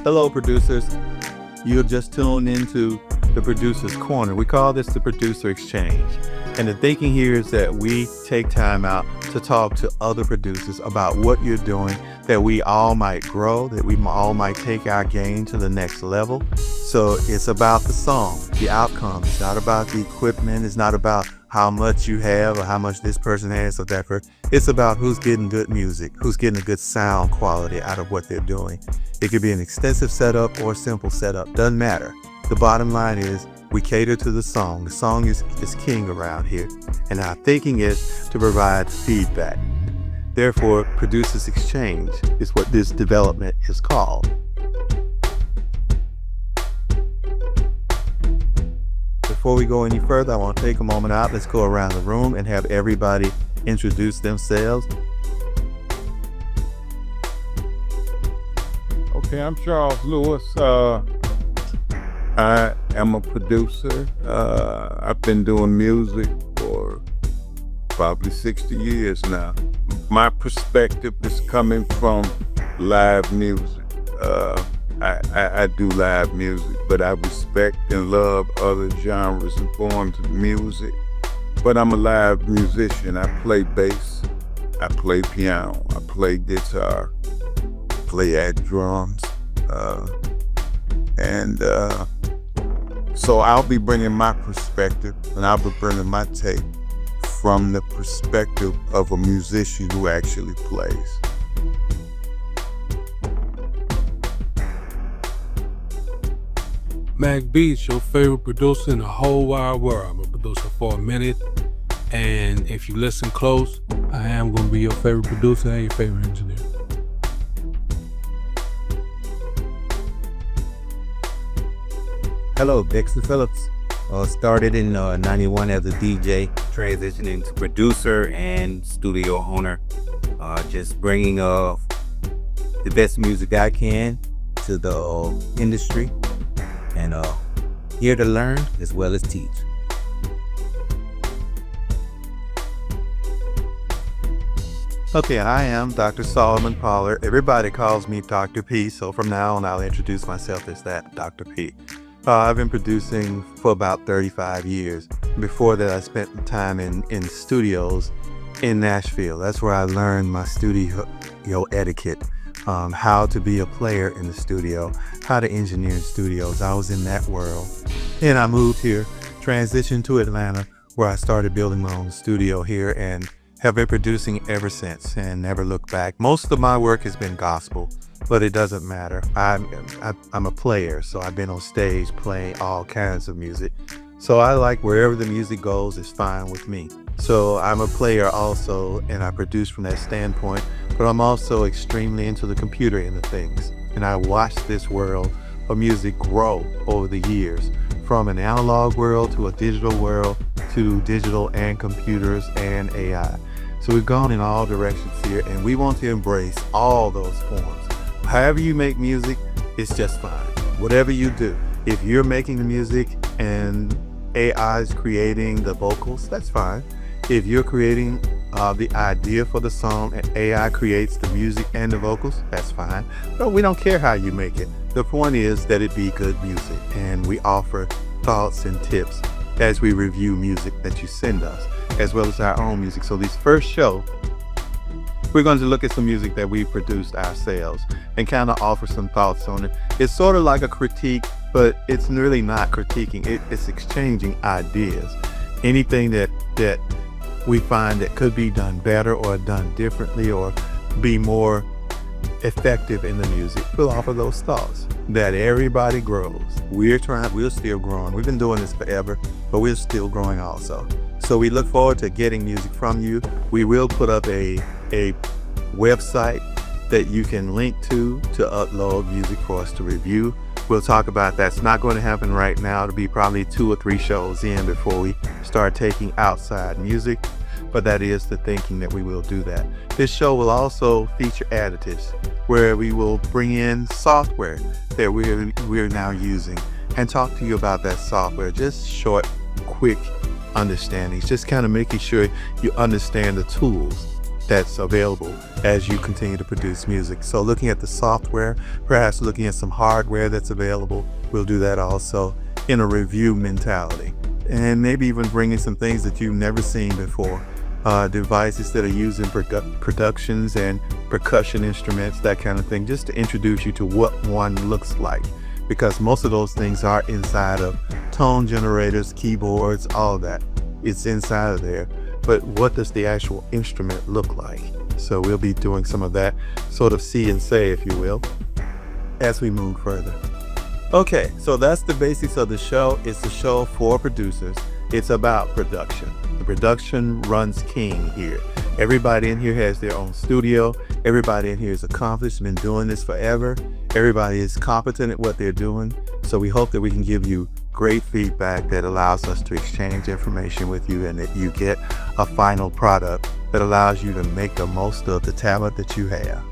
Hello, producers. You're just tuned into the Producer's Corner. We call this the Producer Exchange. And the thinking here is that we take time out to talk to other producers about what you're doing, that we all might grow, that we all might take our game to the next level. So it's about the song, the outcome. It's not about the equipment. It's not about how much you have or how much this person has or that person. It's about who's getting good music, who's getting a good sound quality out of what they're doing. It could be an extensive setup or a simple setup. Doesn't matter. The bottom line is we cater to the song. The song is king around here. And our thinking is to provide feedback. Therefore, Producers Exchange is what this development is called. Before we go any further, I want to take a moment out. Let's go around the room and have everybody introduce themselves. Okay, I'm Charles Lewis. I am a producer. I've been doing music for probably 60 years now. My perspective is coming from live music. I do live music, but I respect and love other genres and forms of music. But I'm a live musician. I play bass, I play piano, I play guitar, play at drums, so I'll be bringing my perspective and I'll be bringing my take from the perspective of a musician who actually plays. Mac Beats, your favorite producer in the whole wide world. I'm a producer for a minute, and if you listen close, I am going to be your favorite producer and your favorite engineer. Hello, Dexter Phillips. Started in 91 as a DJ, transitioning to producer and studio owner. Just bringing the best music I can to the industry, and here to learn as well as teach. Okay, I am Dr. Solomon Pollard. Everybody calls me Dr. P, so from now on I'll introduce myself as that, Dr. P. I've been producing for about 35 years. Before that, I spent time in studios in Nashville. That's where I learned my studio etiquette, how to be a player in the studio, how to engineer in studios. I was in that world. And I moved here, transitioned to Atlanta, where I started building my own studio here and have been producing ever since and never looked back. Most of my work has been gospel, but it doesn't matter. I'm a player, so I've been on stage playing all kinds of music. So I like wherever the music goes is fine with me. So I'm a player also, and I produce from that standpoint, but I'm also extremely into the computer end of things. And I watched this world of music grow over the years, from an analog world to a digital world to digital and computers and AI. So we've gone in all directions here, and we want to embrace all those forms. However you make music, it's just fine. Whatever you do, if you're making the music and AI is creating the vocals, that's fine. If you're creating the idea for the song and AI creates the music and the vocals, that's fine. But we don't care how you make it. The point is that it be good music, and we offer thoughts and tips as we review music that you send us, as well as our own music. So this first show, we're going to look at some music that we produced ourselves and kind of offer some thoughts on it. It's sort of like a critique, but it's really not critiquing. It's exchanging ideas. Anything that we find that could be done better or done differently or be more effective in the music, we'll offer those thoughts. That everybody grows. We're still growing. We've been doing this forever, but we're still growing also. So we look forward to getting music from you. We will put up a website that you can link to upload music for us to review. We'll talk about that. It's not going to happen right now. It'll be probably 2 or 3 shows in before we start taking outside music, but that is the thinking that we will do that. This show will also feature additives, where we will bring in software that we're now using and talk to you about that software. Just short, quick understandings, just kind of making sure you understand the tools that's available as you continue to produce music. So looking at the software, perhaps looking at some hardware that's available, we'll do that also in a review mentality. And maybe even bringing some things that you've never seen before, devices that are used in productions and percussion instruments, that kind of thing, just to introduce you to what one looks like. Because most of those things are inside of tone generators, keyboards, all of that. It's inside of there. But what does the actual instrument look like? So we'll be doing some of that sort of see and say, if you will, as we move further. Okay, so that's the basics of the show. It's a show for producers. It's about production. The production runs king here. Everybody in here has their own studio. Everybody in here is accomplished, been doing this forever. Everybody is competent at what they're doing. So we hope that we can give you great feedback that allows us to exchange information with you, and that you get a final product that allows you to make the most of the talent that you have.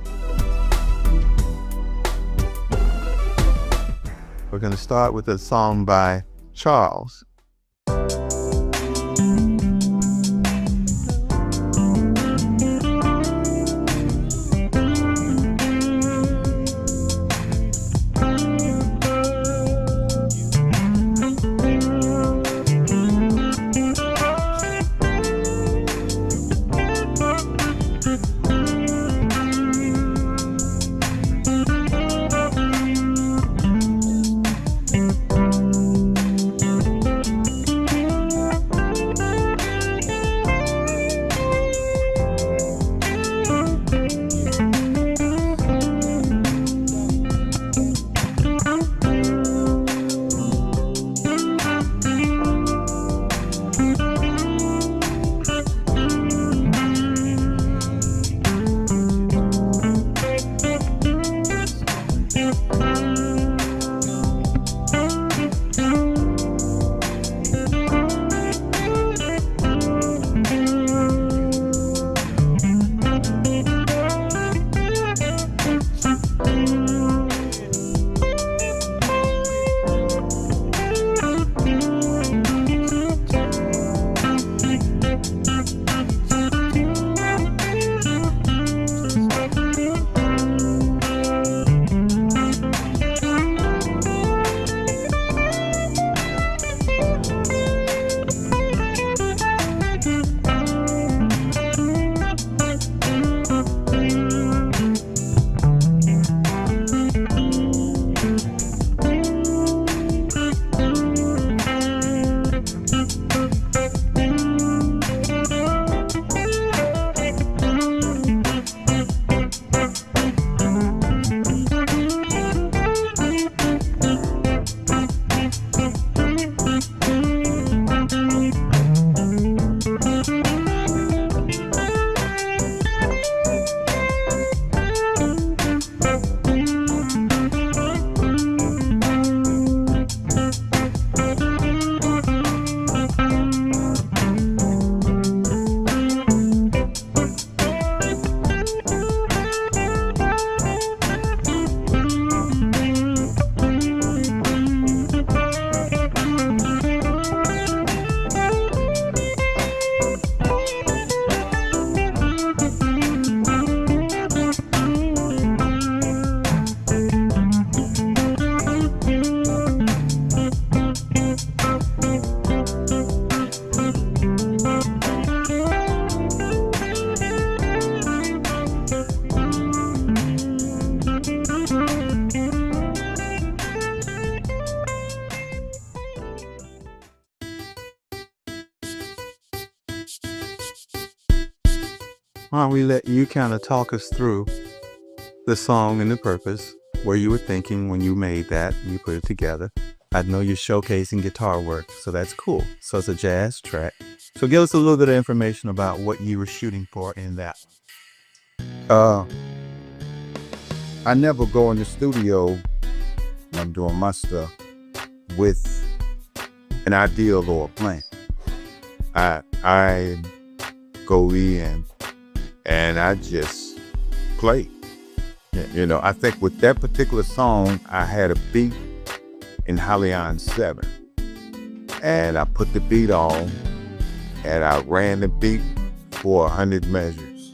We're going to start with a song by Charles. Why don't we let you kind of talk us through the song and the purpose, where you were thinking when you made that and you put it together. I know you're showcasing guitar work, so that's cool. So it's a jazz track. So give us a little bit of information about what you were shooting for in that. I never go in the studio when I'm doing my stuff with an ideal or a plan. I go in and I just play. You know, I think with that particular song, I had a beat in Halion 7. And I put the beat on and I ran the beat for 100 measures.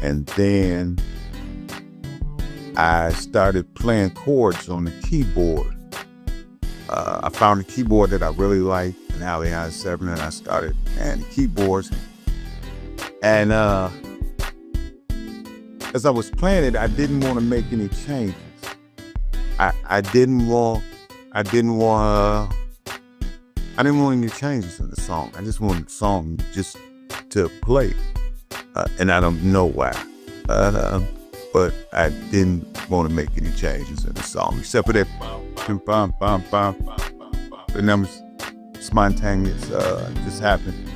And then I started playing chords on the keyboard. I found a keyboard that I really liked, an Alley i7, and I started playing the keyboards. And as I was playing it, I didn't want to make any changes. I didn't want any changes in the song. I just wanted the song just to play, and I don't know why. But I didn't want to make any changes in the song, except for that bum, bum, bum, bum, and that was spontaneous. Just happened.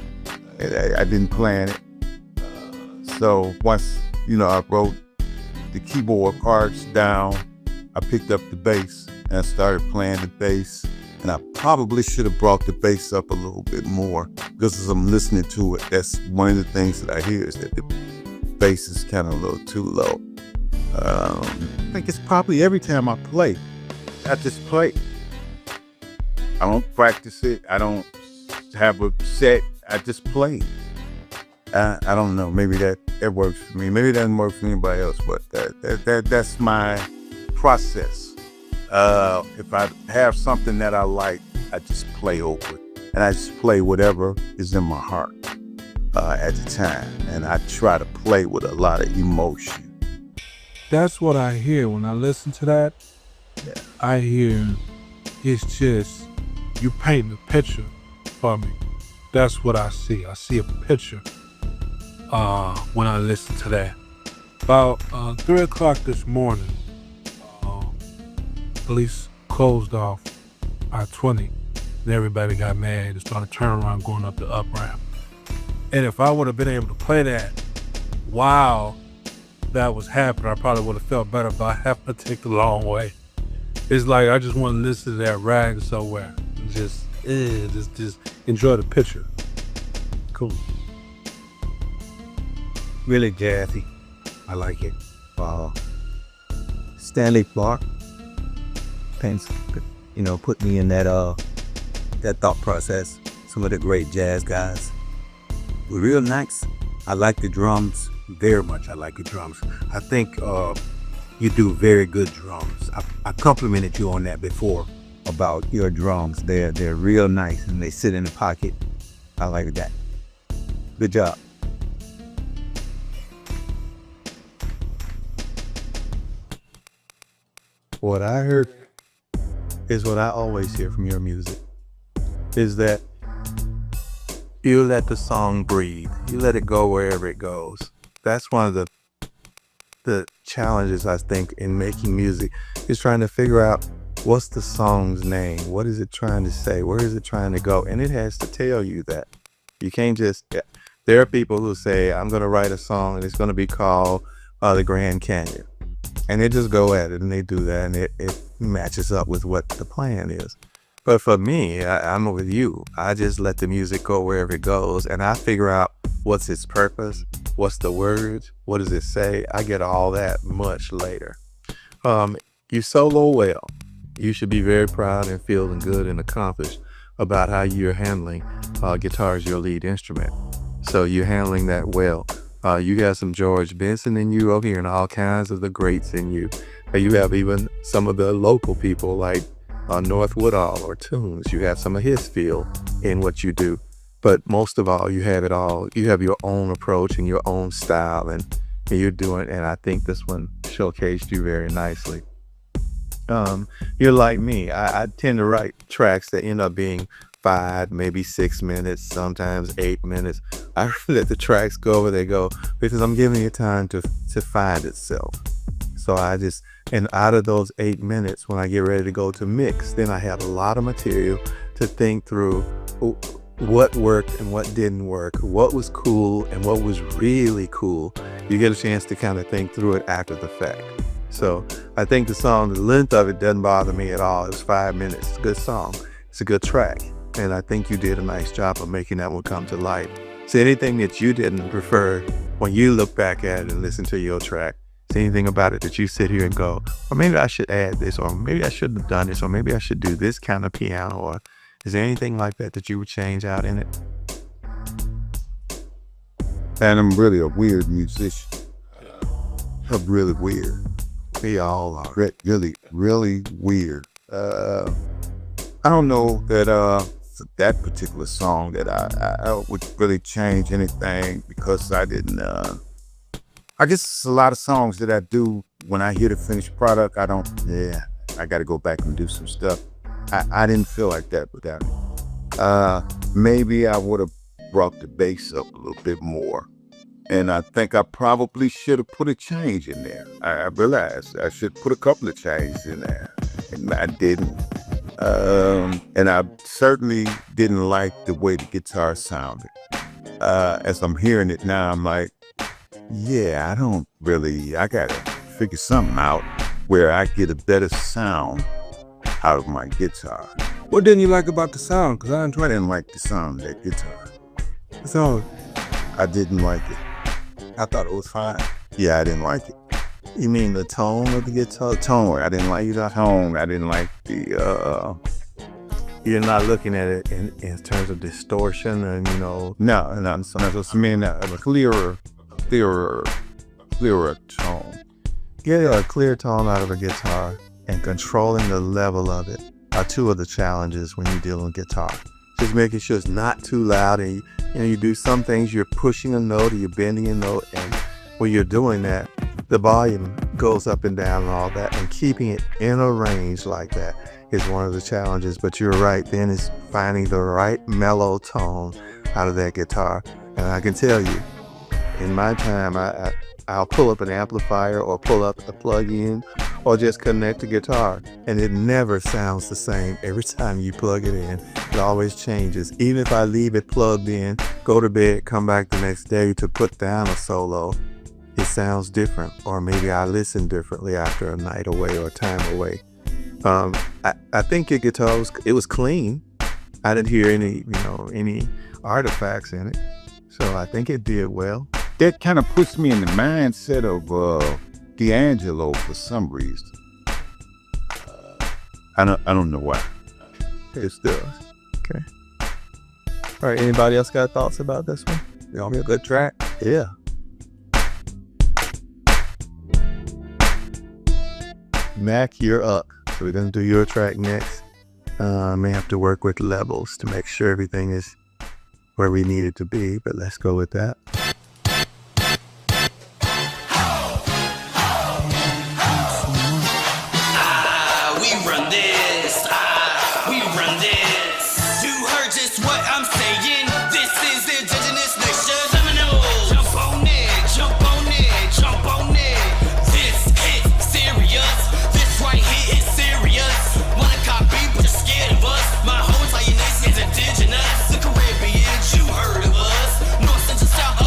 I didn't plan it. So once, I wrote the keyboard parts down, I picked up the bass and I started playing the bass. And I probably should have brought the bass up a little bit more, because as I'm listening to it, that's one of the things that I hear is that the bass is kind of a little too low. I think it's probably every time I play, I just play. I don't practice it. I don't have a set. I just play. I don't know. Maybe that works for me. Maybe it doesn't work for anybody else, but that's my process. If I have something that I like, I just play over it. And I just play whatever is in my heart at the time. And I try to play with a lot of emotion. That's what I hear when I listen to that. Yeah. I hear it's just you paint a picture for me. That's what I see. I see a picture when I listen to that. About 3 o'clock this morning, police closed off I-20, and everybody got mad and started turning around going up the up ramp. And if I would have been able to play that while that was happening, I probably would have felt better about having to take the long way. It's like I just want to listen to that rag somewhere and just enjoy the picture. Cool. Really jazzy. I like it. Stanley Clarke. Put me in that thought process. Some of the great jazz guys were real nice. I like the drums very much. I like the drums. I think you do very good drums. I complimented you on that before about your drums. They're real nice and they sit in the pocket. I like that. Good job. What I heard is what I always hear from your music, is that you let the song breathe. You let it go wherever it goes. That's one of the challenges, I think, in making music, is trying to figure out what's the song's name? What is it trying to say? Where is it trying to go? And it has to tell you that. You can't just, there are people who say, I'm going to write a song and it's going to be called The Grand Canyon. And they just go at it and they do that, and it matches up with what the plan is. But for me, I'm with you. I just let the music go wherever it goes, and I figure out what's its purpose, what's the words, what does it say. I get all that much later. You solo well. You should be very proud and feeling good and accomplished about how you're handling guitar as your lead instrument. So you're handling that well. You got some George Benson in you over here and all kinds of the greats in you. You have even some of the local people like North Woodall or Tunes. You have some of his feel in what you do. But most of all, you have it all. You have your own approach and your own style, and you're doing, and I think this one showcased you very nicely. You're like me. I tend to write tracks that end up being 5, maybe 6 minutes, sometimes 8 minutes. I let the tracks go where they go because I'm giving it time to find itself. So and out of those 8 minutes, when I get ready to go to mix, then I have a lot of material to think through what worked and what didn't work, what was cool and what was really cool. You get a chance to kind of think through it after the fact. So I think the song, the length of it doesn't bother me at all. It was 5 minutes. It's a good song. It's a good track. And I think you did a nice job of making that one come to life. So anything that you didn't prefer when you look back at it and listen to your track, is anything about it that you sit here and go, or maybe I should add this, or maybe I shouldn't have done this, or maybe I should do this kind of piano, or is there anything like that you would change out in it? And I'm really a weird musician. really weird. We all are. Really, really weird. I don't know that for that particular song that I would really change anything because I didn't. I guess it's a lot of songs that I do when I hear the finished product. I don't. Yeah, I got to go back and do some stuff. I didn't feel like that without it. Maybe I would have brought the bass up a little bit more. And I think I probably should have put a change in there. I realized I should put a couple of changes in there. And I didn't. And I certainly didn't like the way the guitar sounded. As I'm hearing it now, I'm like, yeah, I gotta figure something out where I get a better sound out of my guitar. What didn't you like about the sound? Because I I enjoyed it. didn't like the sound of that guitar. So I didn't like it. I thought it was fine. Yeah, I didn't like it. You mean the tone of the guitar? Tone, I didn't like the tone. I didn't like the, You're not looking at it in terms of distortion and, no, I mean, a clearer tone. getting a clear tone out of a guitar and controlling the level of it are two of the challenges when you're dealing with guitar. Just making sure it's not too loud, and you do some things, you're pushing a note or you're bending a note, and when you're doing that, the volume goes up and down and all that, and keeping it in a range like that is one of the challenges. But you're right, then it's finding the right mellow tone out of that guitar. And I can tell you, in my time, I'll pull up an amplifier or pull up a plug-in or just connect the guitar, and it never sounds the same every time you plug it in. It always changes. Even if I leave it plugged in, go to bed, come back the next day to put down a solo, it sounds different, or maybe I listen differently after a night away or time away. I think your guitar was clean. I didn't hear any artifacts in it, so I think it did well. That kind of puts me in the mindset of D'Angelo for some reason. I don't know why. It does. Okay. All right. Anybody else got thoughts about this one? you want me a good track? Yeah. Mac, you're up. So we're gonna do your track next. May have to work with levels to make sure everything is where we need it to be, but let's go with that. We run this. We run this. You heard just what I'm saying. This is indigenous nation. Seminole. Jump on it. Jump on it. Jump on it. This hit serious. This right here is serious. Wanna copy, but you're scared of us. My whole entire nation is indigenous. The Caribbean, you heard of us. North, Central, South,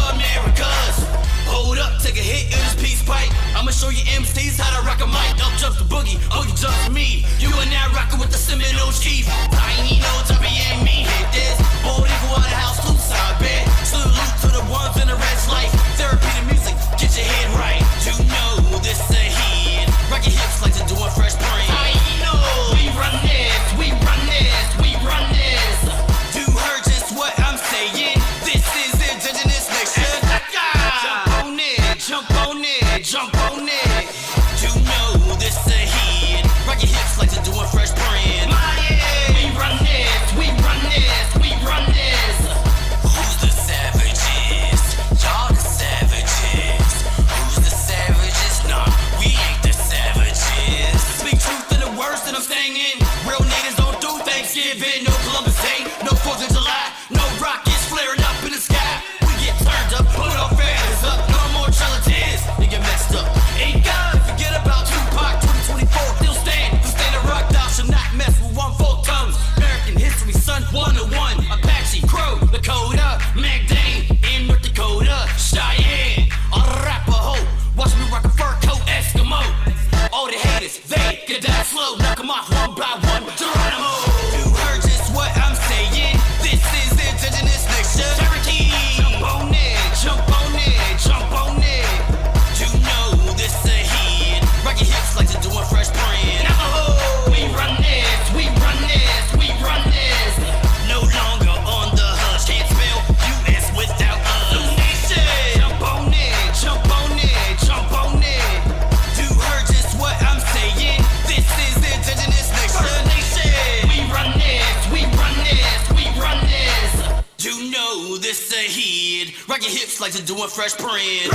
this ahead. Rock your hips like they're doing Fresh Prince.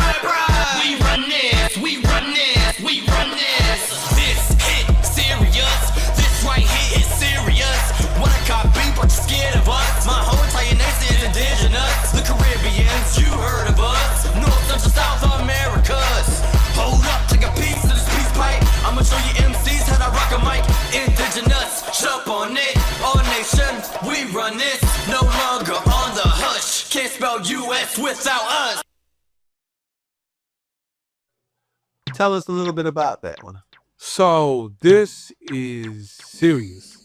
We run this, we run this, we run this. This hit serious, this right here is serious. When I caught beef, but you're scared of us. My whole entire nation is indigenous. The Caribbeans, you heard of us. North, Central, South Americas. Hold up, take a piece of this peace pipe. I'ma show you MCs how to rock a mic. Indigenous, jump on it. All nation, we run this. No longer on the hush. Can't spell US without us. Tell us a little bit about that one. So this is serious.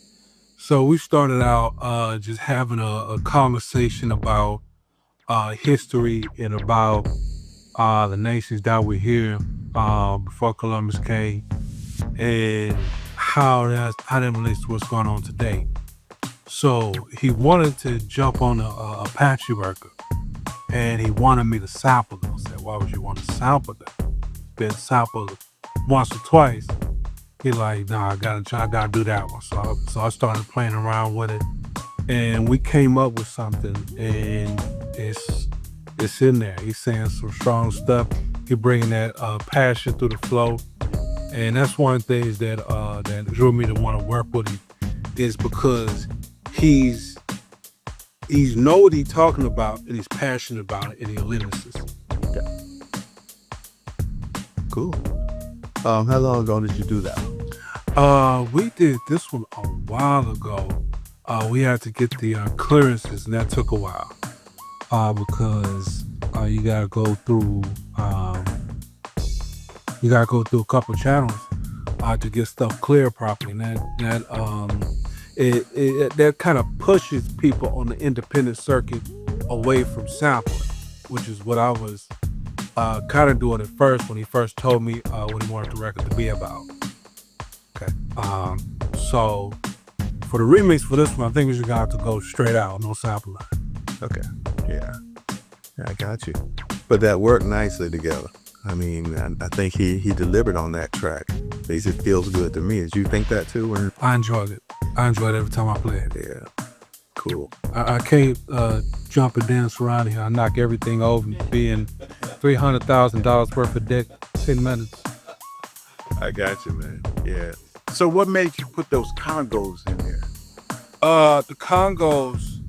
So we started out just having a conversation about history and about the nations that were here before Columbus came, and how that relates to what's going on today. So he wanted to jump on a Apache record, and he wanted me to sample them. I said, why would you want to sample that? Been sampled once or twice. He like, nah, I gotta do that one. So I started playing around with it, and we came up with something, and it's in there. He's saying some strong stuff. He bringing that passion through the flow, and that's one of the things that drew me to want to work with him, is because he's know what he's talking about, and he's passionate about it, and he's a lyricist. Cool. How long ago did you do that? We did this one a while ago. We had to get the clearances, and that took a while because you gotta go through a couple channels to get stuff clear properly, and that kind of pushes people on the independent circuit away from sampling, which is what I was kind of doing at first when he first told me what he wanted the record to be about. Okay. So for the remix for this one, I think we just got to go straight out, no sampling. Okay. Yeah, I got you. But that worked nicely together. I mean, I think he delivered on that track. At least it feels good to me. Did you think that too? Or? I enjoyed it. I enjoyed it every time I play it. Yeah. Cool. I can't jump and dance around here. I knock everything over, being $300,000 worth of deck 10 minutes. I got you, man. Yeah. So what made you put those congos in there? The Congos,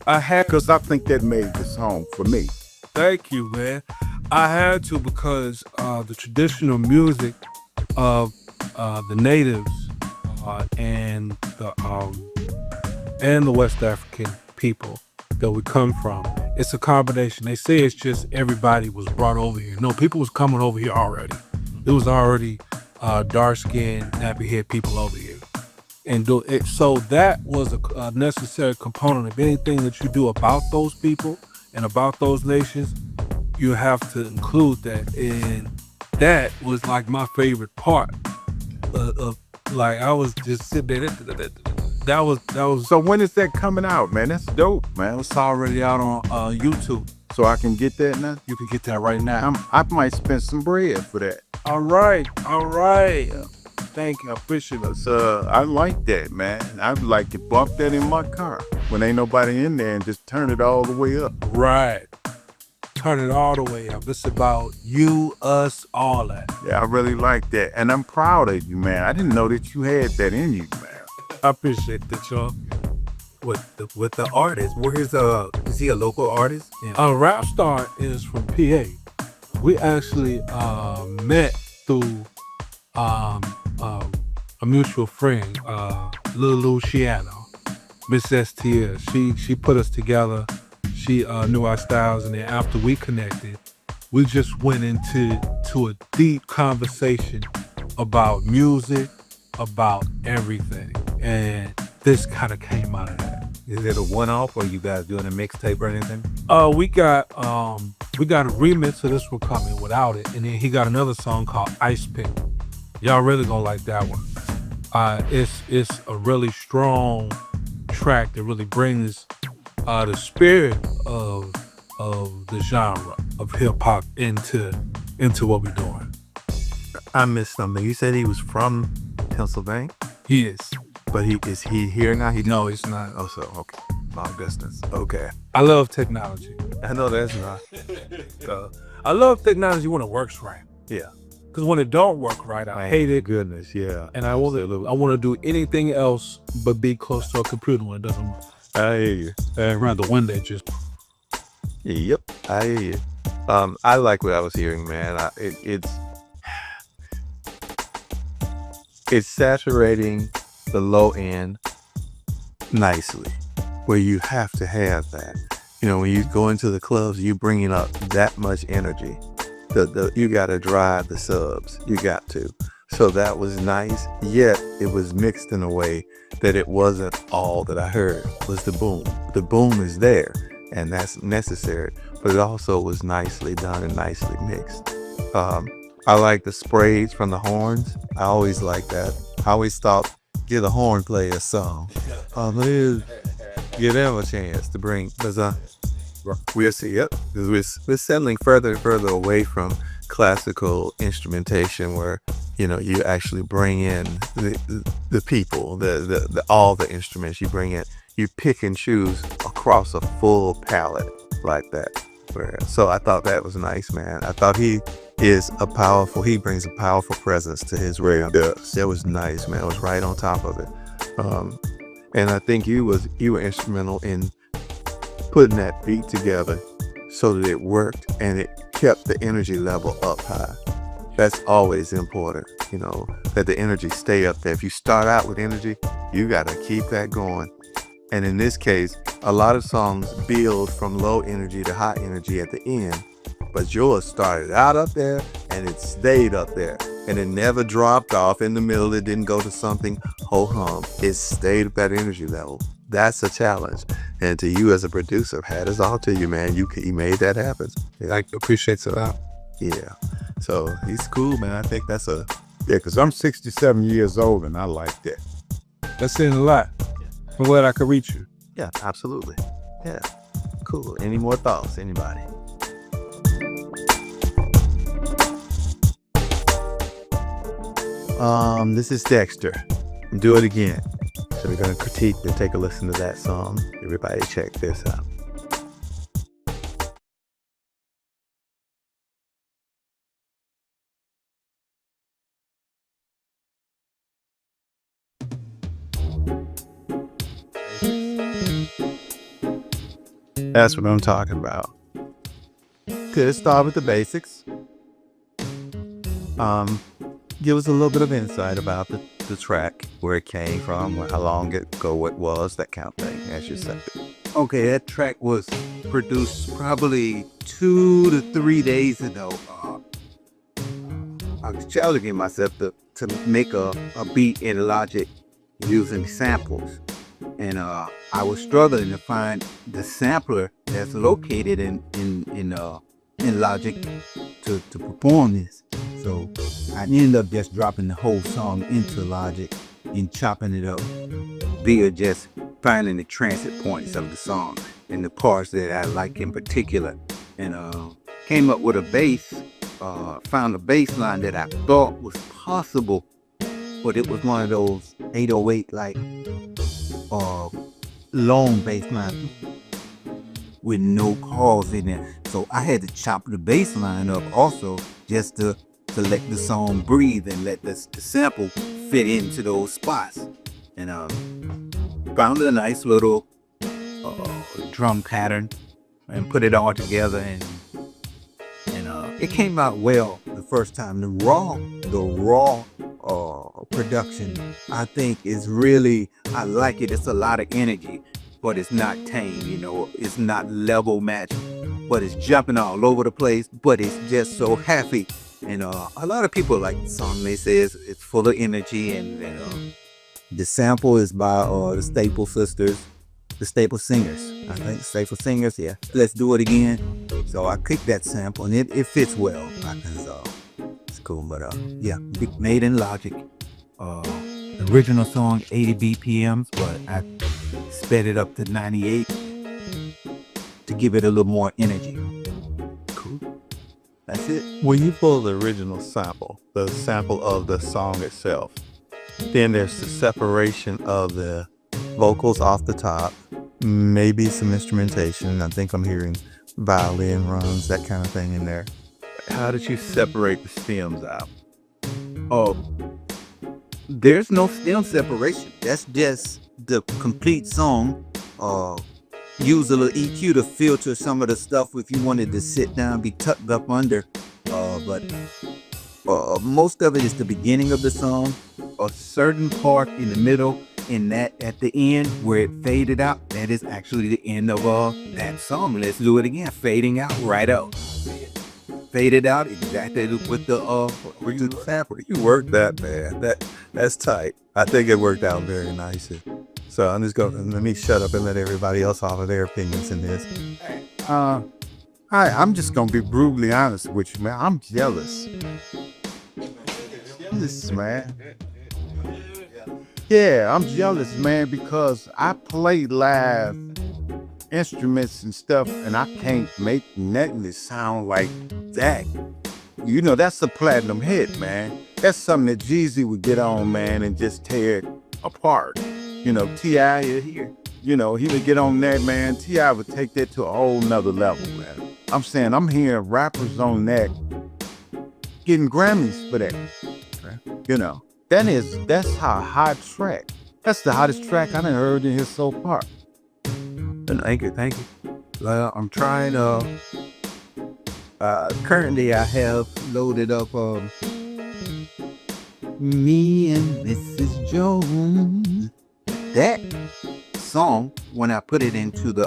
I had, Because I think that made the song for me. thank you, man. I had to because the traditional music of the natives and the West African people that we come from, it's a combination. They say it's just everybody was brought over here. No, people was coming over here already. It was already dark-skinned, nappy-head people over here. And so that was a necessary component of anything that you do about those people and about those nations. You have to include that, and that was like my favorite part. Like I was just sitting there. That was. So when is that coming out, man? That's dope, man. It's already out on YouTube. So I can get that now? You can get that right now. I might spend some bread for that. All right. Thank you. I appreciate it. So I like that, man. I'd like to bump that in my car when ain't nobody in there and just turn it all the way up. Right. Turn it all the way up. It's about you, us, all that. Yeah, I really like that. And I'm proud of you, man. I didn't know that you had that in you, man. I appreciate that, y'all. With the artist, is he a local artist? Yeah. Rapstar is from PA. We actually met through a mutual friend, Lil Luciano, Miss STS. She put us together. She knew our styles, and then after we connected, we just went into a deep conversation about music, about everything, and this kind of came out of that. Is it a one-off, or you guys doing a mixtape or anything? We got a remix of this one coming without it, and then he got another song called Ice Pick. Y'all really gonna like that one. It's a really strong track that really brings the spirit of the genre of hip hop into what we're doing. I missed something. You said he was from Pennsylvania, He is. but is he here now? No, it's not. Oh, so okay. long distance. Okay. I love technology. I know that's not. I love technology when it works right. Yeah. Because when it don't work right, I hate it. Goodness, yeah. And I want to do anything else but be close to a computer when it doesn't work. I hear you. And around the window, just Yep, I hear you. I like what I was hearing, man. It's saturating the low end nicely, where you have to have that. You know, when you go into the clubs, you bringing up that much energy. You got to drive the subs. You got to. So that was nice. Yet it was mixed in a way that it wasn't all that I heard was the boom. The boom is there, and that's necessary. But it also was nicely done and nicely mixed. I like the sprays from the horns. I always like that. I always thought, give a horn player a song. Give them a chance to bring, because we'll see. Yep, because we're settling further and further away from classical instrumentation, where you actually bring in the people, the all the instruments you bring in. You pick and choose across a full palette like that. So I thought that was nice, man. I thought he brings a powerful presence to his rap. That was nice, man. It was right on top of it. And I think you were instrumental in putting that beat together so that it worked and it kept the energy level up high. That's always important, that the energy stay up there. If you start out with energy, you got to keep that going. And in this case, a lot of songs build from low energy to high energy at the end, but yours started out up there and it stayed up there, and it never dropped off in the middle. It didn't go to something ho-hum. It stayed at that energy level. That's a challenge. And to you as a producer, hat is all to you, man. You made that happen. I appreciate it. Yeah. So he's cool, man. I think that's Yeah, because I'm 67 years old and I like that. That's saying a lot. I'm glad I could reach you. Yeah, absolutely. Yeah. Cool. Any more thoughts? Anybody? This is Dexter. Do It Again. So we're going to critique and take a listen to that song. Everybody check this out. That's what I'm talking about. Could start with the basics. Give us a little bit of insight about the track, where it came from, how long ago it was, that kind of thing, as you said. Okay, that track was produced probably 2 to 3 days ago. I was challenging myself to make a beat in Logic using samples. And I was struggling to find the sampler that's located in Logic to perform this. So I ended up just dropping the whole song into Logic and chopping it up via just finding the transit points of the song and the parts that I like in particular. And came up with a bass, found a bass line that I thought was possible, but it was one of those 808 like long bass line with no calls in it. So I had to chop the bass line up also just to let the song breathe and let the sample fit into those spots. And found a nice little drum pattern and put it all together, and it came out well the first time. The raw production, I think, is really, I like it. It's a lot of energy, but it's not tame, it's not level match, but it's jumping all over the place, but it's just so happy. And a lot of people like the song. They say it's full of energy, and the sample is by the Staple Sisters, the Staple Singers. I think Staple Singers, yeah. Let's Do It Again. So I clicked that sample, and it fits well. It's cool, but yeah, made in Logic. The original song 80 BPMs, but I sped it up to 98 to give it a little more energy. Cool. That's it. When you pull the original sample, the sample of the song itself, then there's the separation of the vocals off the top maybe some instrumentation. I think I'm hearing violin runs, that kind of thing in there. How did you separate the stems out? Oh, there's no stem separation. That's just the complete song. Use a little EQ to filter some of the stuff if you wanted to sit down, be tucked up under. But most of it is the beginning of the song. A certain part in the middle, and that at the end where it faded out, that is actually the end of that song. Let's do it again. Fading out, right out. Faded out exactly with the sample. You worked that, man. That's tight. I think it worked out very nicely. So I'm just gonna let me shut up and let everybody else offer their opinions in this. I'm just gonna be brutally honest with you, man. I'm jealous. Jealous, man. Yeah, I'm jealous, man, because I play live instruments and stuff, and I can't make nothing that sound like that. You know, that's a platinum hit, man. That's something that Jeezy would get on, man, and just tear it apart. You know, T.I. here. You know, he would get on that, man. T.I. would take that to a whole nother level, man. I'm saying, I'm hearing rappers on that getting Grammys for that. You know, that's how hot track. That's the hottest track I done heard in here so far. Thank you. Well, I'm trying currently I have loaded up Me and Mrs. Jones. That song, when I put it into the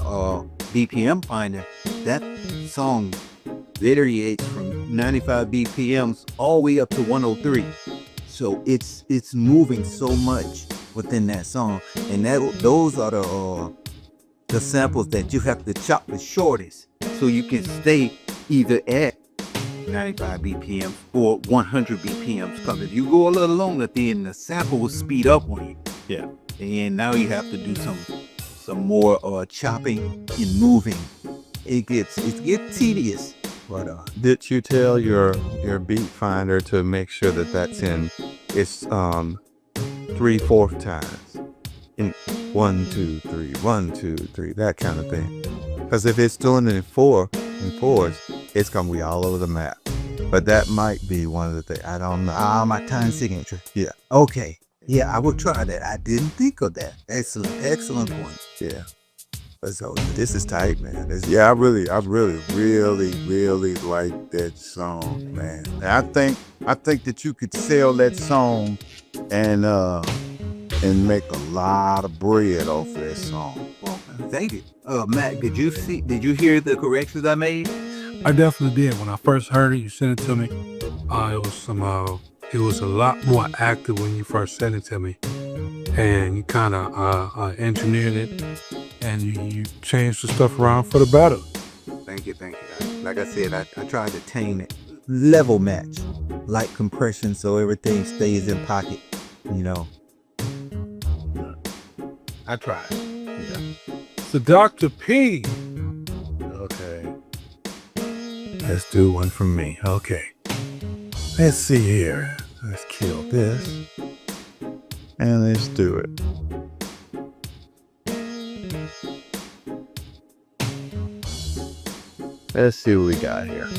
BPM finder, that song varies from 95 BPMs all the way up to 103. So it's moving so much within that song, and those are the samples that you have to chop the shortest so you can stay either at 95 BPMs or 100 BPMs. Because if you go a little longer, then the sample will speed up on you. Yeah. And now you have to do some more chopping and moving. It gets tedious. But did you tell your beat finder to make sure that that's in its 3/4 times? In 1, 2, 3, 1, 2, 3, that kind of thing. Because if it's doing it in fours, it's gonna be all over the map. But that might be one of the things. I don't know. My time signature. Yeah. Okay. Yeah, I will try that. I didn't think of that. Excellent point. Yeah. So this is tight, man. I really like that song, man. And I think that you could sell that song and make a lot of bread off that song. Well, thank you. Matt, did you hear the corrections I made? I definitely did. When I first heard it, you sent it to me. It was a lot more active when you first sent it to me, and you kind of engineered it, and you changed the stuff around for the better. Thank you. Like I said, I tried to tame it. Level match, light compression, so everything stays in pocket. You know. I tried. Yeah. So Dr. P. Okay. Let's do one from me. Okay. Let's see here. Let's kill this. And let's do it. Let's see what we got here.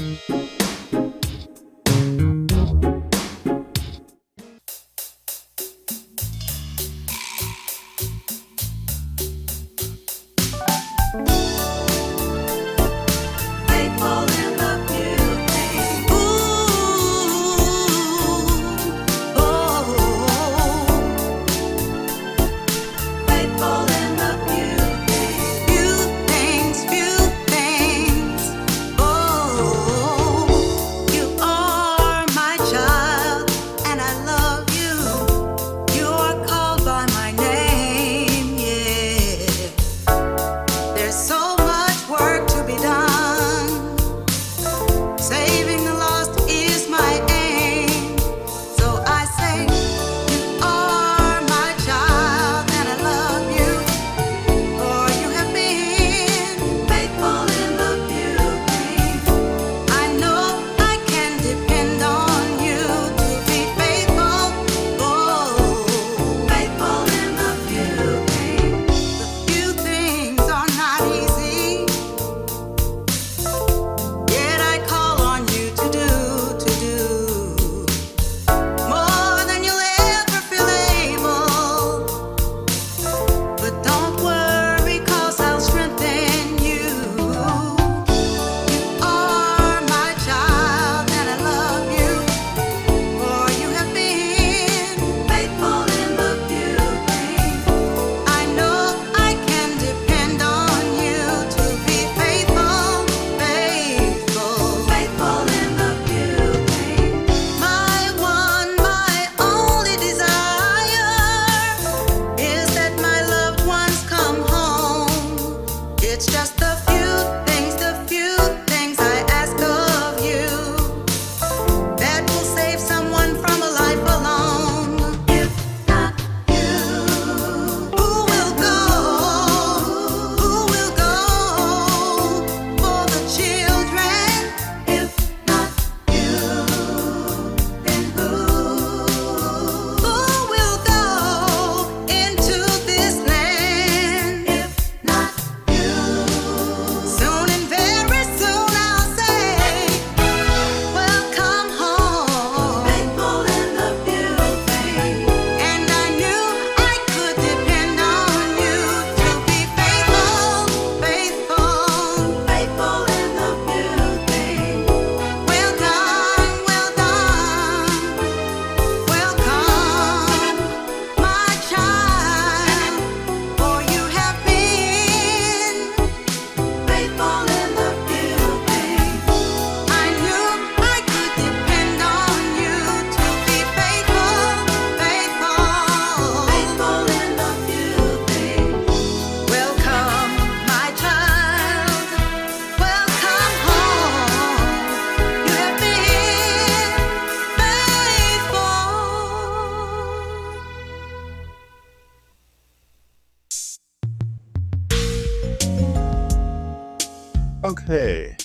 Okay.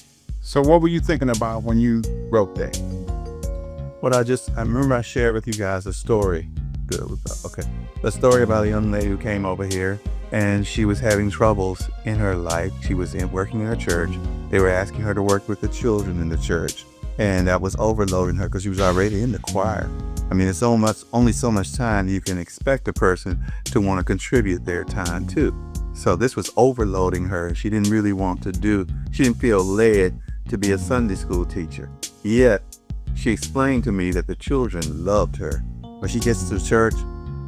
So what were you thinking about when you wrote that? I remember I shared with you guys a story. Good. Okay. The story about a young lady who came over here and she was having troubles in her life. She was working in her church. They were asking her to work with the children in the church, and that was overloading her because she was already in the choir. I mean, it's only so much time you can expect a person to want to contribute their time to. So this was overloading her. She didn't really she didn't feel led to be a Sunday school teacher. Yet, she explained to me that the children loved her. When she gets to church,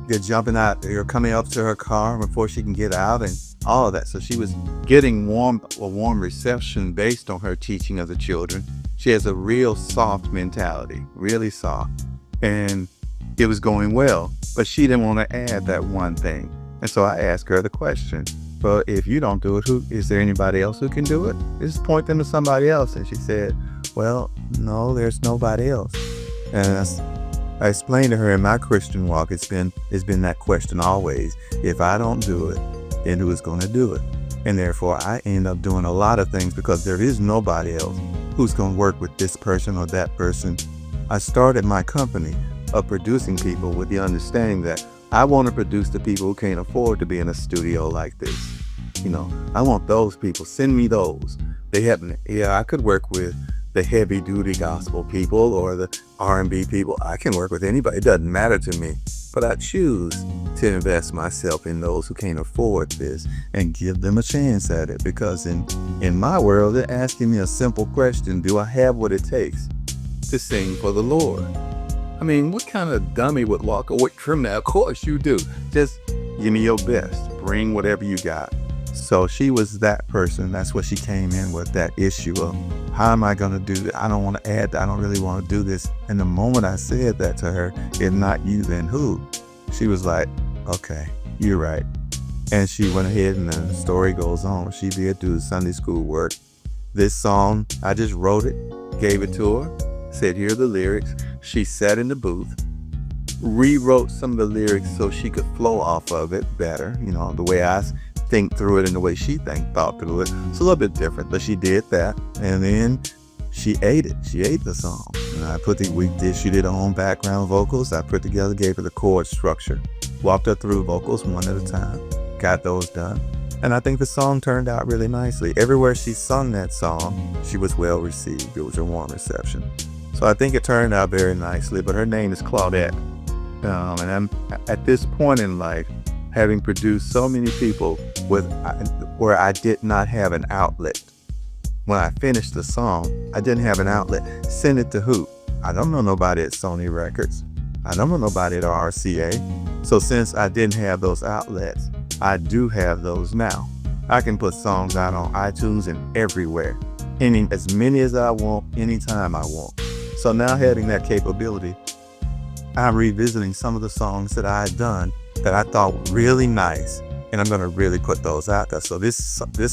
they're jumping out, they're coming up to her car before she can get out and all of that. So she was getting a warm reception based on her teaching of the children. She has a real soft mentality, really soft. And it was going well, but she didn't want to add that one thing. And so I asked her the question, well, if you don't do it, is there anybody else who can do it? Just point them to somebody else. And she said, well, no, there's nobody else. And I explained to her in my Christian walk, it's been that question always. If I don't do it, then who is going to do it? And therefore, I end up doing a lot of things because there is nobody else who's going to work with this person or that person. I started my company of producing people with the understanding that I want to produce the people who can't afford to be in a studio like this. You know, I want those people. Send me those. I could work with the heavy duty gospel people or the R&B people. I can work with anybody. It doesn't matter to me. But I choose to invest myself in those who can't afford this and give them a chance at it. Because in my world, they're asking me a simple question. Do I have what it takes to sing for the Lord? I mean, what kind of dummy would walk away from that? Of course you do. Just give me your best. Bring whatever you got. So she was that person. That's what she came in with, that issue of how am I going to do that? I don't want to add that. I don't really want to do this. And the moment I said that to her, if not you, then who? She was like, okay, you're right. And she went ahead and the story goes on. She did do Sunday school work. This song, I just wrote it, gave it to her, said, here are the lyrics. She sat in the booth, rewrote some of the lyrics so she could flow off of it better, you know, the way I think through it and the way she thought through it. It's a little bit different, but she did that. And then she ate it. She ate the song. And she did her own background vocals. I put together, gave her the chord structure, walked her through vocals one at a time, got those done. And I think the song turned out really nicely. Everywhere she sung that song, she was well received. It was a warm reception. So I think it turned out very nicely, but her name is Claudette. And I'm at this point in life, having produced so many people where I did not have an outlet. When I finished the song, I didn't have an outlet. Send it to who? I don't know nobody at Sony Records. I don't know nobody at RCA. So since I didn't have those outlets, I do have those now. I can put songs out on iTunes and everywhere. As many as I want, anytime I want. So now having that capability, I'm revisiting some of the songs that I had done that I thought were really nice, and I'm going to really put those out there. So this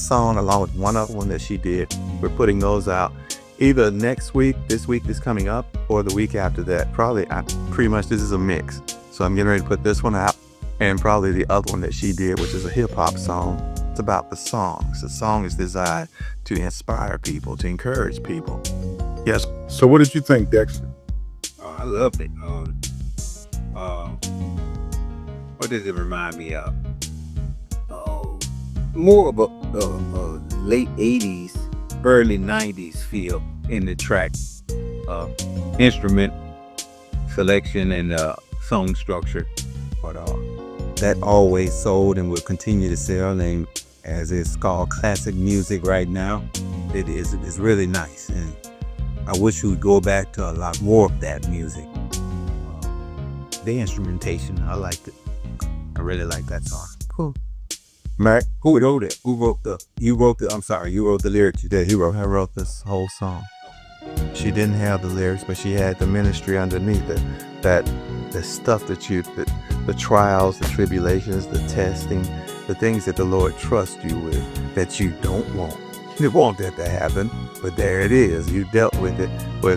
song, along with one other one that she did, we're putting those out either next week, this week is coming up, or the week after that. Pretty much this is a mix. So I'm getting ready to put this one out, and probably the other one that she did, which is a hip-hop song. It's about the songs. The song is designed to inspire people, to encourage people. Yes. So what did you think, Dexter? Oh, I loved it. What does it remind me of? More of a late 80s, early 90s feel in the track. Instrument selection and song structure. But that always sold and will continue to sell, and as it's called classic music right now, it's really nice. And I wish we would go back to a lot more of that music. The instrumentation, I liked it. I really like that song. Cool. Mac, Who wrote it? you wrote the lyrics. You did. I wrote this whole song. She didn't have the lyrics, but she had the ministry underneath it. The stuff the trials, the tribulations, the testing, the things that the Lord trusts you with that you don't want. You want that to happen, but there it is. You dealt with it. Where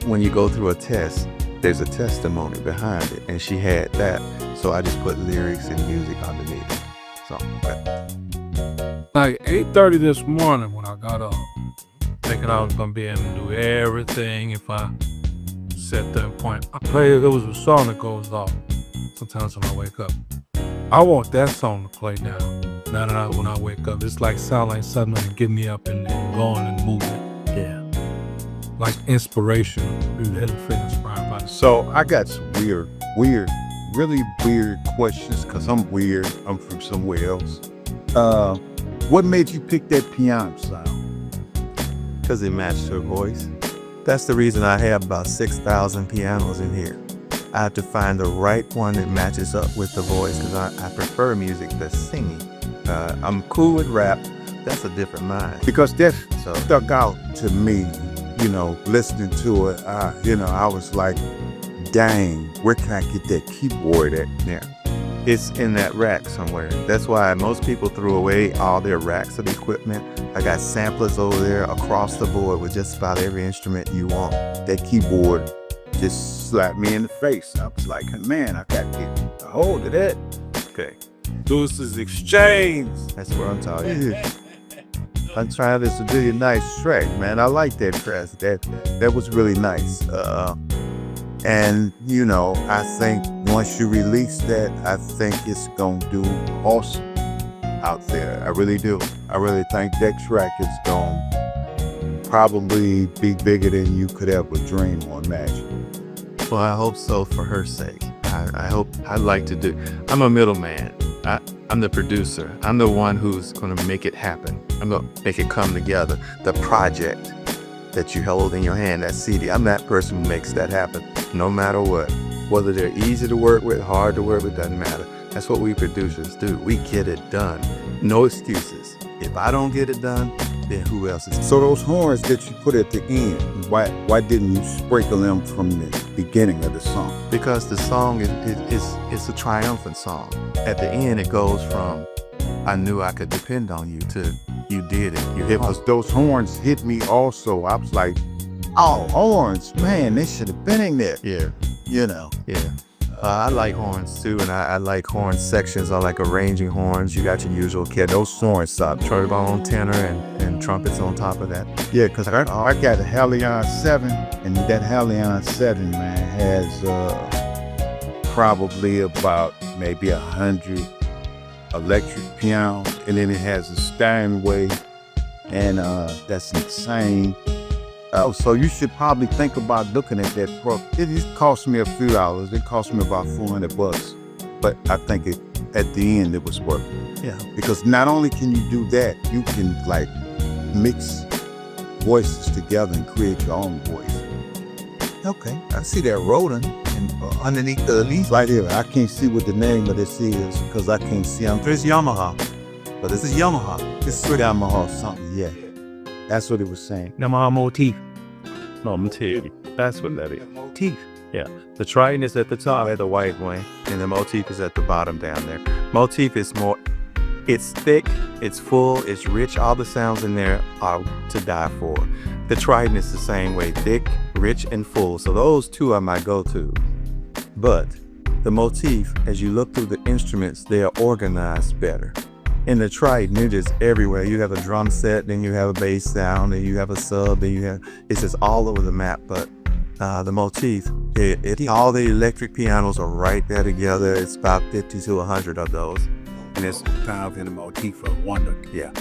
when you go through a test, there's a testimony behind it, and she had that. So I just put lyrics and music underneath it. So. like 8:30 this morning when I got up, thinking I was gonna be able to do everything if I set that point. It was a song that goes off sometimes when I wake up. I want that song to play now. When I wake up, it's like sound like something to get me up and going and moving. Yeah, like inspiration. Inspired by the So I got some really weird questions because I'm weird. I'm from somewhere else. What made you pick that piano sound? Because it matched her voice. That's the reason I have about 6,000 pianos in here. I have to find the right one that matches up with the voice because I prefer music that's singing. I'm cool with rap. That's a different mind. Because that So stuck out to me, listening to it. I was like, dang, where can I get that keyboard at? yeah, it's in that rack somewhere. That's why most people threw away all their racks of equipment. I got samplers over there across the board with just about every instrument you want. That keyboard just slapped me in the face. I was like, man, I got to get a hold of that. Okay, Deuces Exchange. that's what I'm talking about. I'm trying this to be a nice track, man. I like that track. That was really nice. And I think once you release that, I think it's gonna do awesome out there. I really do. I really think that track is gonna probably be bigger than you could ever dream or imagine. Well, I hope so for her sake. I hope. I'd like to do. I'm a middleman. I'm the producer. I'm the one who's going to make it happen. I'm going to make it come together. The project that you hold in your hand, that CD. I'm that person who makes that happen, no matter what. Whether they're easy to work with, hard to work with, doesn't matter. That's what we producers do. We get it done. No excuses. If I don't get it done, then who else is? So those horns that you put at the end, why didn't you sprinkle them from the beginning of the song? Because the song is a triumphant song. At the end, it goes from I knew I could depend on you to you did it. You hit Because those horns hit me also. I was like, oh, horns, man, they should have been in there. Yeah, Yeah. I like horns too, and I like horn sections. I like arranging horns. You got your usual kit. Those horns, trombone, tenor, and trumpets on top of that. Yeah, because I got a Halion 7, and that Halion 7, man, has probably about maybe 100 electric piano, and then it has a Steinway, and that's insane. Oh, so you should probably think about looking at that pro. It cost me a few dollars. It cost me about $400, but I think at the end it was worth it. Yeah, Because not only can you do that, you can like mix voices together and create your own voice. Okay, I see that Roland and underneath the leaf. Right here, I can't see what the name of this is because I can't see. There's Yamaha, but this is Yamaha. It's Yamaha something. Yeah, that's what it was saying. Yamaha motif. no, motif. That's what that is. Motif. Yeah, the trident is at the top, at the white one, and the motif is at the bottom down there. Motif is more. It's thick, it's full, it's rich. All the sounds in there are to die for. The trident is the same way, thick, rich, and full. So those two are my go-to. But the motif, as you look through the instruments, they are organized better. In the trident, it is everywhere. You have a drum set, then you have a bass sound, then you have a sub, then it's just all over the map. But the motif, all the electric pianos are right there together. It's about 50 to 100 of those. And it's kind of in the motif of wonder. Yeah.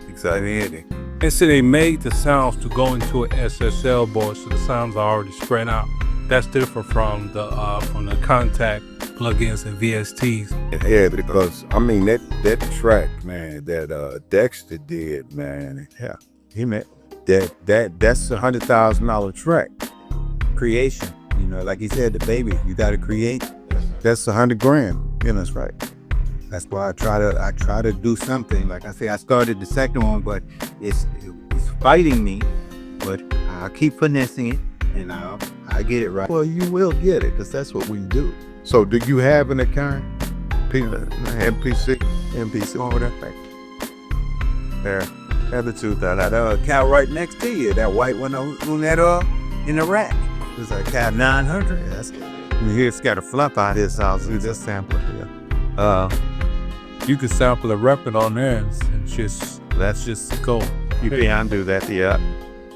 Exactly. And so they made the sounds to go into an SSL board, so the sounds are already spread out. That's different from the contact plugins and VSTs. Yeah, because I mean that track, man, that Dexter did, man. Yeah, he meant that's $100,000 track. Creation. Like he said, the baby, you got to create. That's $100,000. That's right. That's why I try to do something. Like I say, I started the second one, but it's fighting me. But I'll keep finessing it, and I get it right. Well, you will get it, because that's what we do. So do you have an account? MPC? MPC over there. There. Have the two that Cat right next to you, that white one on that in the rack. It's a Cat 900. That's here's got a flap out his house. We just sample it. Yeah. You could sample a record on there and just That's just go. You can do that, yeah.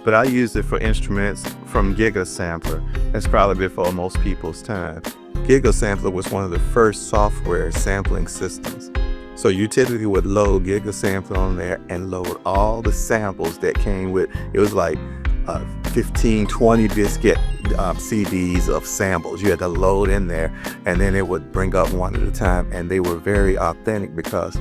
But I use it for instruments from Giga Sampler. That's probably before most people's time. Giga Sampler was one of the first software sampling systems. So you typically would load Giga Sampler on there and load all the samples that came with. It was like 15, 20 diskette CDs of samples you had to load in there, and then it would bring up one at a time, and they were very authentic because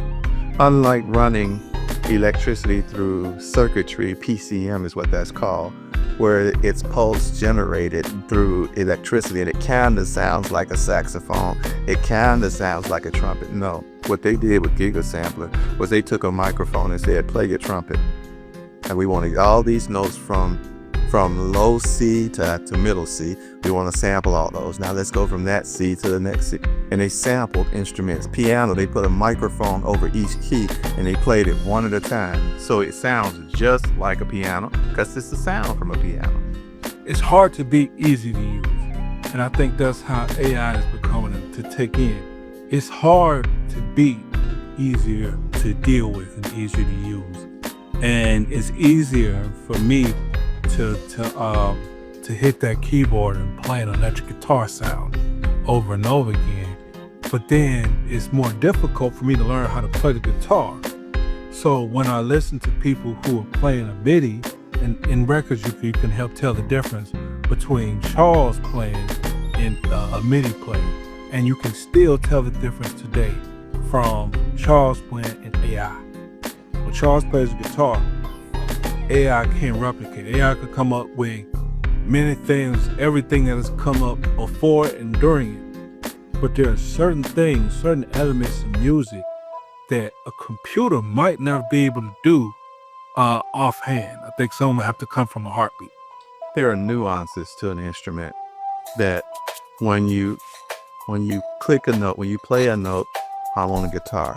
unlike running electricity through circuitry, PCM is what that's called, where it's pulse generated through electricity, and it kind of sounds like a saxophone, it kind of sounds like a trumpet. No, what they did with Giga Sampler was they took a microphone and said, play your trumpet, and we wanted all these notes from low C to middle C. We want to sample all those. Now let's go from that C to the next C. And they sampled instruments. Piano, they put a microphone over each key and they played it one at a time. So it sounds just like a piano because it's the sound from a piano. It's hard to be easy to use. And I think that's how AI is becoming to take in. It's hard to be easier to deal with and easier to use. And it's easier for me to hit that keyboard and play an electric guitar sound over and over again. But then it's more difficult for me to learn how to play the guitar. So when I listen to people who are playing a MIDI, and in records you can help tell the difference between Charles playing and a MIDI player. And you can still tell the difference today from Charles playing and AI. When Charles plays the guitar, AI can't replicate. AI could come up with many things, everything that has come up before and during it. But there are certain things, certain elements in music that a computer might not be able to do offhand. I think some have to come from a heartbeat. There are nuances to an instrument that when you click a note, when you play a note on a guitar,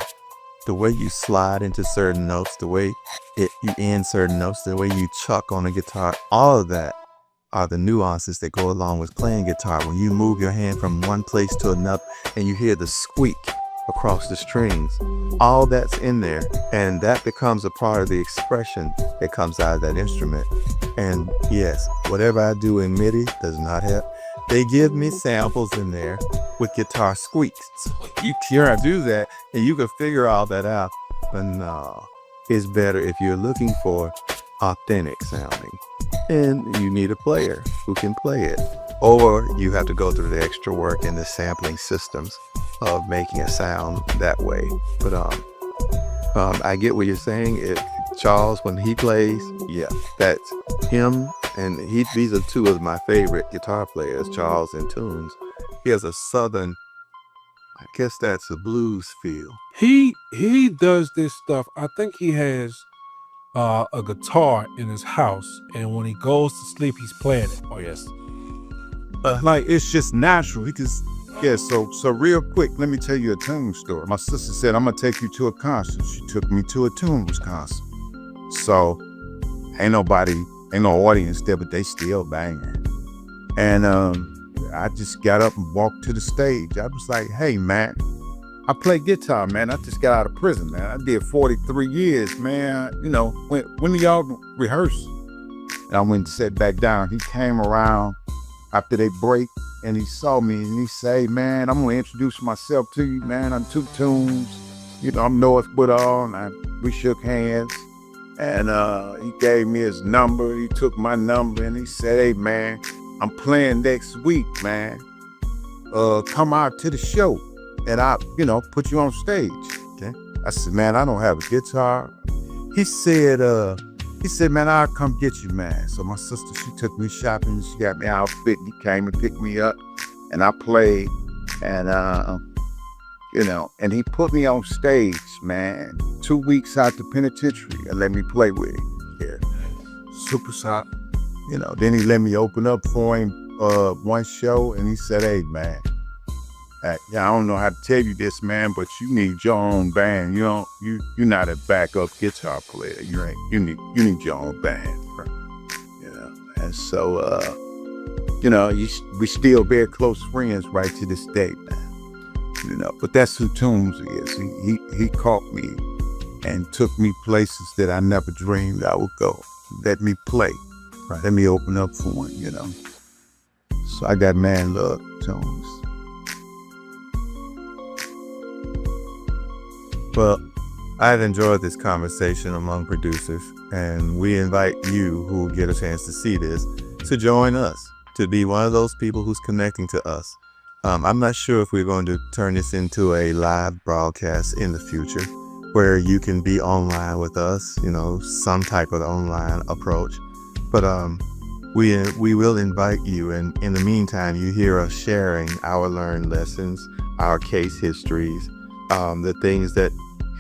the way you slide into certain notes, the way you end certain notes, the way you chuck on a guitar, all of that are the nuances that go along with playing guitar. When you move your hand from one place to another and you hear the squeak across the strings, all that's in there, and that becomes a part of the expression that comes out of that instrument. And yes, whatever I do in MIDI does not help. They give me samples in there with guitar squeaks. So you can do that and you can figure all that out. But no, it's better if you're looking for authentic sounding. And you need a player who can play it. Or you have to go through the extra work in the sampling systems of making it sound that way. But I get what you're saying. If Charles, when he plays, yeah, that's him. And these are two of my favorite guitar players, Charles and Tunes. He has a southern, I guess that's a blues feel. He does this stuff. I think he has a guitar in his house, and when he goes to sleep, he's playing it. Oh yes, Like, it's just natural. So real quick, let me tell you a Tune story. My sister said, I'm gonna take you to a concert. She took me to a Tunes concert. So ain't no audience there, but they still banging. And I just got up and walked to the stage. I was like, hey man, I play guitar, man. I just got out of prison, man. I did 43 years, man. You know, when do y'all rehearse? And I went and sat back down. He came around after they break and he saw me and he said, hey, man, I'm gonna introduce myself to you, man. I'm Two Tunes. You know, I'm North Woodall, and we shook hands. And he gave me his number. He took my number and he said, hey, man, I'm playing next week, man. Come out to the show and I'll, put you on stage. Okay. I said, man, I don't have a guitar. He said, man, I'll come get you, man. So my sister, she took me shopping. She got me outfit. He came and picked me up and I played. And, and he put me on stage, man, 2 weeks out the penitentiary and let me play with him. Yeah. Super solid. Then he let me open up for him one show and he said, hey, man, I don't know how to tell you this, man, but you need your own band. You're not a backup guitar player. You need your own band, bro. And so, we still very close friends right to this day, man. But that's who Tunes is. He caught me and took me places that I never dreamed I would go. Let me play. Right. Let me open up for him, you know. So I got Man Love Jones. Well, I've enjoyed this conversation among producers, and we invite you who will get a chance to see this to join us, to be one of those people who's connecting to us. I'm not sure if we're going to turn this into a live broadcast in the future where you can be online with us, you know, some type of online approach. But we will invite you, and in the meantime, you hear us sharing our learned lessons, our case histories, the things that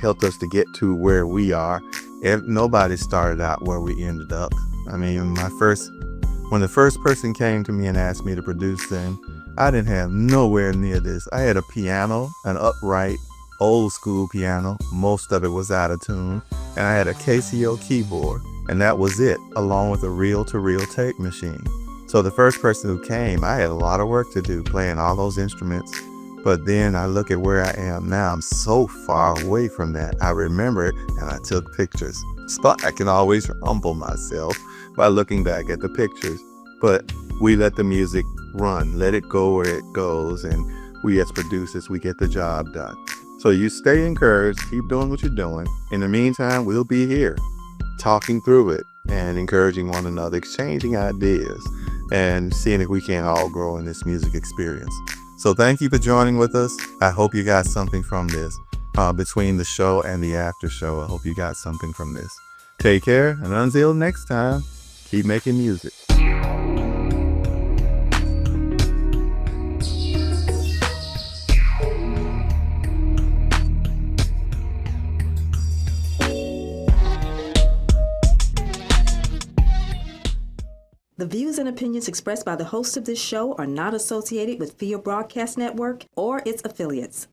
helped us to get to where we are. Nobody started out where we ended up. I mean, when the first person came to me and asked me to produce them, I didn't have nowhere near this. I had a piano, an upright, old school piano. Most of it was out of tune. And I had a Casio keyboard, and that was it, along with a reel-to-reel tape machine. So the first person who came, I had a lot of work to do playing all those instruments. But then I look at where I am now. I'm so far away from that. I remember it, and I took pictures. So I can always humble myself by looking back at the pictures. But we let the music run, let it go where it goes, and we as producers, we get the job done. So you stay encouraged, keep doing what you're doing. In the meantime, we'll be here talking through it and encouraging one another, exchanging ideas, and seeing if we can all grow in this music experience. So thank you for joining with us. I hope you got something from this. Between the show and the after show, I hope you got something from this. Take care, and until next time, keep making music. The views and opinions expressed by the host of this show are not associated with FIA Broadcast Network or its affiliates.